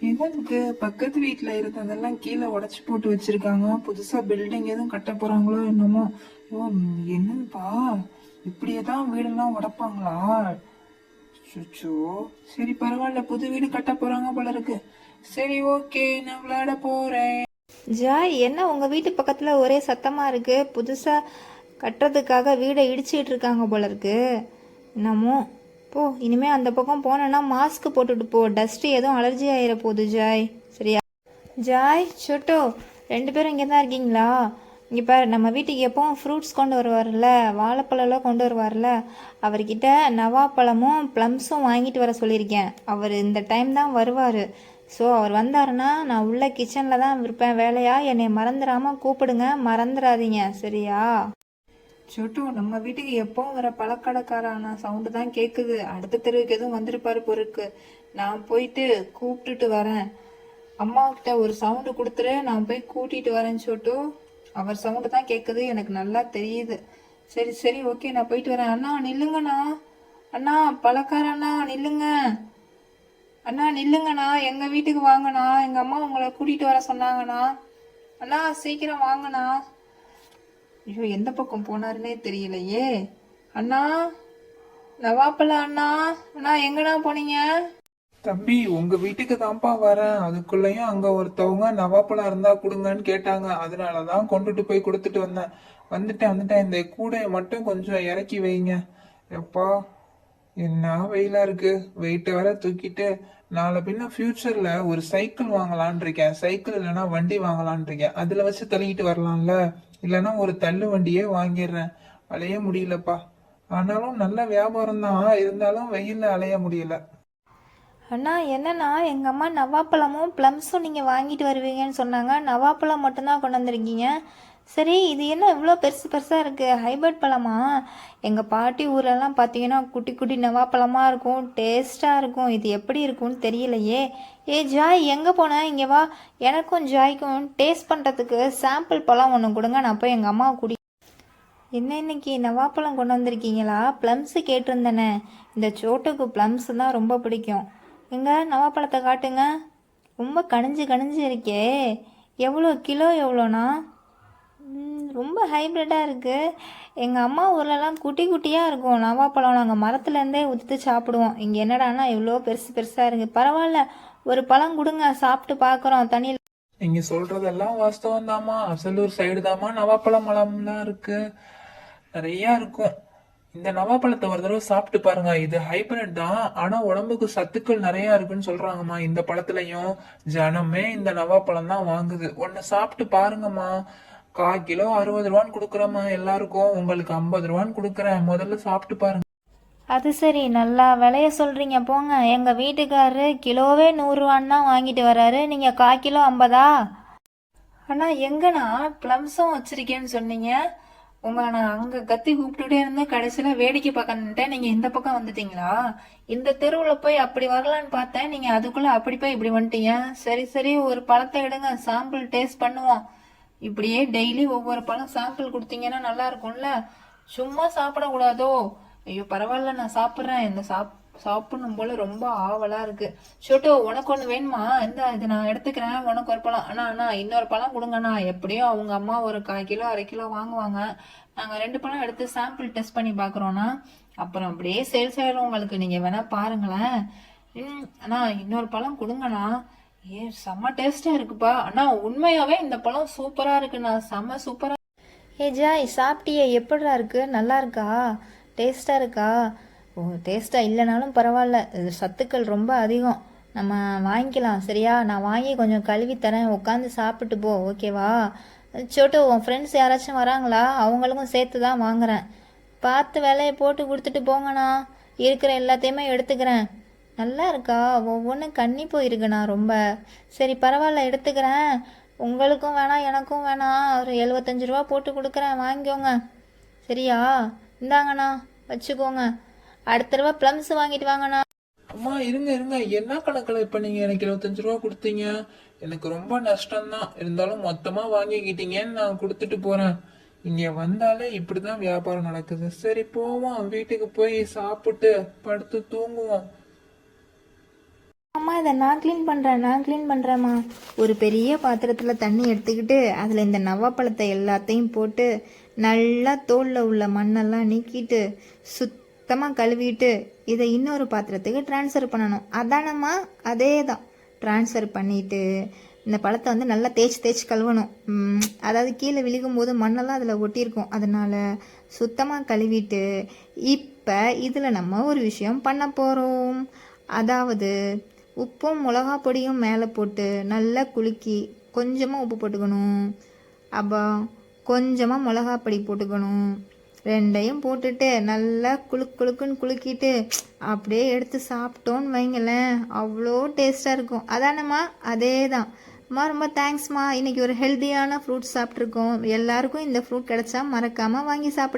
என்னதுக்கு பக்கத்து வீட்டுல இருந்ததெல்லாம் கீழே உடைச்சு போட்டு வச்சிருக்காங்க. புதுசா பில்டிங் எதுவும் கட்ட போறாங்களோ என்னமோ. ஓ, என்னப்பா இப்படியேதான் வீடெல்லாம் உடைப்பாங்களா? சுச்சோ. சரி பரவாயில்ல, புது வீடு கட்ட போறாங்க போல இருக்கு. சரி ஓகே, நான் விளையாட போறேன். ஜாய், என்ன உங்கள் வீட்டு பக்கத்தில் ஒரே சத்தமாக இருக்குது? புதுசாக கட்டுறதுக்காக வீடை இடிச்சிட்டு இருக்காங்க போல இருக்கு. என்னமோ போ, இனிமேல் அந்த பக்கம் போனேன்னா மாஸ்க் போட்டுட்டு போ, டஸ்ட்டு எதுவும் அலர்ஜி ஆகிட போகுது ஜாய். சரியா? ஜாய், சொட்டோ, ரெண்டு பேரும் இங்கே தான் இருக்கீங்களா? இங்கே பாரு, நம்ம வீட்டுக்கு எப்போவும் ஃப்ரூட்ஸ் கொண்டு வருவார்ல, வாழைப்பழம்லாம் கொண்டு வருவார்ல, அவர்கிட்ட நவாப்பழமும் ப்ளம்ஸும் வாங்கிட்டு வர சொல்லியிருக்கேன். அவர் இந்த டைம் தான் வருவார். ஸோ அவர் வந்தாருன்னா நான் உள்ள கிச்சனில் தான் இருப்பேன் வேலையா. என்னை மறந்துடாமல் கூப்பிடுங்க, மறந்துடாதீங்க. சரியா? சொட்டு, நம்ம வீட்டுக்கு எப்பவும் வர பழக்கடைக்காரான சவுண்டு தான் கேட்குது. அடுத்த தெருவுக்கு எதுவும் வந்திருப்பாரு பொருக்கு. நான் போயிட்டு கூப்பிட்டுட்டு வரேன். அம்மா கிட்ட ஒரு சவுண்டு கொடுத்துரு, நான் போய் கூட்டிட்டு வரேன் சொட்டு. அவர் சவுண்டு தான் கேட்குது, எனக்கு நல்லா தெரியுது. சரி சரி ஓகே, நான் போயிட்டு வரேன். அண்ணா நில்லுங்கண்ணா, அண்ணா பழக்கார அண்ணா நில்லுங்க, அண்ணா நில்லுங்கண்ணா, எங்க வீட்டுக்கு வாங்கண்ணா, எங்க அம்மா உங்களை கூட்டிட்டு வர சொன்னாங்கண்ணா. அண்ணா சீக்கிரம் வாங்கண்ணா. ஐயோ, எந்த பக்கம் போனாருன்னே தெரியலையே. அண்ணா, நவாப்பழம் அண்ணா, அண்ணா எங்கண்ணா போனீங்க? தம்பி, உங்க வீட்டுக்கு தான்ப்பா வரேன். அதுக்குள்ளயும் அங்க ஒருத்தவங்க நவாப்பழம் இருந்தா கொடுங்கன்னு கேட்டாங்க. அதனாலதான் கொண்டுட்டு போய் கொடுத்துட்டு வந்தேன். வந்துட்டேன். இந்த கூடையை மட்டும் கொஞ்சம் இறக்கி வைங்க. எப்பா, என்ன வெயிலா இருக்கு. வெயிட்ட வேற தூக்கிட்டு நாளை பின்ன ஃபியூச்சர்ல ஒரு சைக்கிள் வாங்கலான் இருக்கேன். சைக்கிள் இல்லைன்னா வண்டி வாங்கலான் இருக்கேன். அதுல வச்சு தள்ளிக்கிட்டு வரலாம்ல. இல்லைன்னா ஒரு தள்ளு வண்டியே வாங்கிடுறேன். அலைய முடியலப்பா. ஆனாலும் நல்ல வியாபாரம் தான், இருந்தாலும் வெயில்ல அலைய முடியல. அண்ணா, என்னண்ணா, எங்கள் அம்மா நவாப்பழமும் ப்ளம்ஸும் நீங்கள் வாங்கிட்டு வருவீங்கன்னு சொன்னாங்க. நவாப்பழம் மட்டும்தான் கொண்டு வந்திருக்கீங்க. சரி, இது என்ன இவ்வளோ பெருசு பெருசாக இருக்குது? ஹைபிரிட் பழமா? எங்கள் பாட்டி ஊரெல்லாம் பார்த்தீங்கன்னா குட்டி குட்டி நவாப்பழமாக இருக்கும், டேஸ்ட்டாக இருக்கும். இது எப்படி இருக்கும்னு தெரியலையே. ஏ ஜாய், எங்கே போனேன்? இங்கே வா. எனக்கும் ஜாய்க்கும் டேஸ்ட் பண்ணுறதுக்கு சாம்பிள் பழம் ஒன்று கொடுங்க, நான் போய் எங்கள் அம்மாவை குடி. என்ன இன்னைக்கு நவாப்பழம் கொண்டு வந்திருக்கீங்களா? ப்ளம்ஸு கேட்டிருந்தேனே. இந்த சோட்டுக்கு ப்ளம்ஸு தான் ரொம்ப பிடிக்கும். எங்க நவாப்பழத்தை காட்டுங்க. ரொம்ப கனிஞ்சு கனிஞ்சு இருக்கே. எவ்வளோ கிலோ எவ்வளோண்ணா? ரொம்ப ஹைப்ரிட்டாக இருக்குது. எங்கள் அம்மா ஊர்லலாம் குட்டி குட்டியாக இருக்கும் நவாப்பழம். நாங்கள் மரத்துலேருந்தே உதுத்து சாப்பிடுவோம். இங்கே என்னடானா இவ்வளோ பெருசு பெருசாக இருக்குது. பரவாயில்ல, ஒரு பழம் கொடுங்க, சாப்பிட்டு பார்க்குறோம். தண்ணியில் நீங்க சொல்றதெல்லாம் வாஸ்தவம் தாமா. அசலூர் சைடு தாமா நவாப்பழ மரம்லாம் இருக்கு, நிறைய இருக்கும். இந்த நவாப்பழத்தை ஒரு தடவை சாப்பிட்டு பாருங்க. இது ஹைபிரிட் தான், ஆனா உடம்புக்கு சத்துக்கள் நிறைய இருக்குன்னு சொல்றாங்கம்மா. இந்த பழத்துலயும் ஜனமே இந்த நவாப்பழம் தான் வாங்குது. ஒன்னு சாப்பிட்டு பாருங்கம்மா. 1/4 கிலோ 60 ரூபான்னு கொடுக்குறேம்மா எல்லாருக்கும். உங்களுக்கு 50 ரூபான்னு கொடுக்குறேன். முதல்ல சாப்பிட்டு பாருங்க. அது சரி, நல்லா விலைய சொல்கிறீங்க போங்க. எங்கள் வீட்டுக்காரரு கிலோவே 100 ரூபான்னு தான் வாங்கிட்டு வராரு. நீங்கள் 1/4 கிலோ 50? அண்ணா, எங்கண்ணா ப்ளம்ஸும் வச்சுருக்கேன்னு சொன்னீங்க? உங்களை நான் அங்கே கத்தி கூப்பிட்டுட்டே இருந்தேன், கடைசியில் வேடிக்கை பார்க்கணுன்ட்டேன். நீங்கள் இந்த பக்கம் வந்துட்டீங்களா? இந்த தெருவில் போய் அப்படி வரலான்னு பார்த்தேன், நீங்கள் அதுக்குள்ளே அப்படி போய் இப்படி வந்துட்டீங்க. சரி சரி, ஒரு பழத்தை எடுங்க, சாம்பிள் டேஸ்ட் பண்ணுவோம். இப்படியே டெய்லி ஒவ்வொரு பழம் சாம்பிள் கொடுத்தீங்கன்னா நல்லா இருக்கும்ல. சும்மா சாப்பிடக்கூடாதோ? ஐயோ பரவாயில்ல, நான் சாப்பிட்றேன். இந்த சாப்பிடணும் போல ரொம்ப ஆவலா இருக்கு. ஷோட்டோ, உனக்கு ஒன்று வேணுமா? இந்த இது நான் எடுத்துக்கிறேன், உனக்கு ஒரு பழம். அண்ணா இன்னொரு பழம் கொடுங்கண்ணா. எப்படியும் அவங்க அம்மா ஒரு 1/4 கிலோ 1/2 கிலோ வாங்குவாங்க. நாங்கள் 2 பழம் எடுத்து சாம்பிள் டெஸ்ட் பண்ணி பார்க்குறோண்ணா. அப்புறம் அப்படியே சேல்ஸ் ஆயிடும் உங்களுக்கு. நீங்கள் வேணா பாருங்களேன். அண்ணா இன்னொரு பழம் கொடுங்கண்ணா. செம்ம டேஸ்டா இருக்குப்பா. அண்ணா உண்மையாவே இந்த பழம் சூப்பரா இருக்குண்ணா, செம்ம சூப்பரா. ஏ ஜாய், சாப்பிட்டியே? எப்படிடா இருக்கு? நல்லா இருக்கா? டேஸ்ட்டாக இருக்கா? ஓ, டேஸ்ட்டாக இல்லைனாலும் பரவாயில்ல, இது சத்துக்கள் ரொம்ப அதிகம். நம்ம வாங்கிக்கலாம். சரியா? நான் வாங்கி கொஞ்சம் கழுவி தரேன், உட்காந்து சாப்பிட்டு போ. ஓகேவா? சோட்டு, உன் ஃப்ரெண்ட்ஸ் யாராச்சும் வராங்களா? அவங்களுக்கும் சேர்த்து தான் வாங்குறேன். பார்த்து விலையை போட்டு கொடுத்துட்டு போங்கண்ணா. இருக்கிற எல்லாத்தையுமே எடுத்துக்கிறேன். நல்லா இருக்கா? ஒவ்வொன்றும் கண்ணி போயிருக்குண்ணா ரொம்ப. சரி பரவாயில்ல, எடுத்துக்கிறேன். உங்களுக்கும் வேணாம் எனக்கும் வேணாம், ஒரு 75 ரூபா போட்டு கொடுக்குறேன், வாங்கிக்கோங்க. சரியா? இந்தாங்கண்ணா, வச்சுக்கோங்க. அடுத்த தடவை ப்ளம்ஸ் வாங்கிட்டு வாங்கண்ணா. அம்மா இருங்க இருங்க, என்ன கணக்கில் இப்போ நீங்கள் எனக்கு 25 ரூபா கொடுத்தீங்க? எனக்கு ரொம்ப நஷ்டம்தான். இருந்தாலும் மொத்தமாக வாங்கிக்கிட்டீங்கன்னு நான் கொடுத்துட்டு போகிறேன். இங்கே வந்தாலே இப்படி தான் வியாபாரம் நடக்குது. சரி போவோம், வீட்டுக்கு போய் சாப்பிட்டு படுத்து தூங்குவோம். அம்மா இதை நான் க்ளீன் பண்ணுறேம்மா. ஒரு பெரிய பாத்திரத்தில் தண்ணி எடுத்துக்கிட்டு அதில் இந்த நவாப்பழத்தை எல்லாத்தையும் போட்டு நல்லா தோலில் உள்ள மண்ணெல்லாம் நீக்கிட்டு சுத்தமாக கழுவிட்டு இதை இன்னொரு பாத்திரத்துக்கு ட்ரான்ஸ்ஃபர் பண்ணணும். அதானம்மா? அதே தான். ட்ரான்ஸ்ஃபர் பண்ணிவிட்டு இந்த பழத்தை வந்து நல்லா தேய்ச்சி கழுவணும். அதாவது கீழே விழுகும்போது மண்ணெல்லாம் அதில் ஒட்டியிருக்கும். அதனால் சுத்தமாக கழுவிட்டு இப்போ இதில் நம்ம ஒரு விஷயம் பண்ண போகிறோம். அதாவது உப்பும் மிளகா பொடியும் மேலே போட்டு நல்லா குலுக்கி கொஞ்சமாக உப்பு போட்டுக்கணும். அப்போ கொஞ்சமாக மிளகா பொடி போட்டுக்கணும். ரெண்டையும் போட்டுட்டு நல்லா குலுக்குன்னு குலுக்கிட்டு அப்படியே எடுத்து சாப்பிட்டோன்னு வைங்களேன், அவ்வளோ டேஸ்ட்டாக இருக்கும். அதானம்மா? அதே தான். அம்மா ரொம்ப தேங்க்ஸ்மா. இன்றைக்கி ஒரு ஹெல்த்தியான ஃப்ரூட்ஸ் சாப்பிட்ருக்கோம். எல்லாருக்கும் இந்த ஃப்ரூட் கிடச்சா மறக்காமல் வாங்கி சாப்பிடு.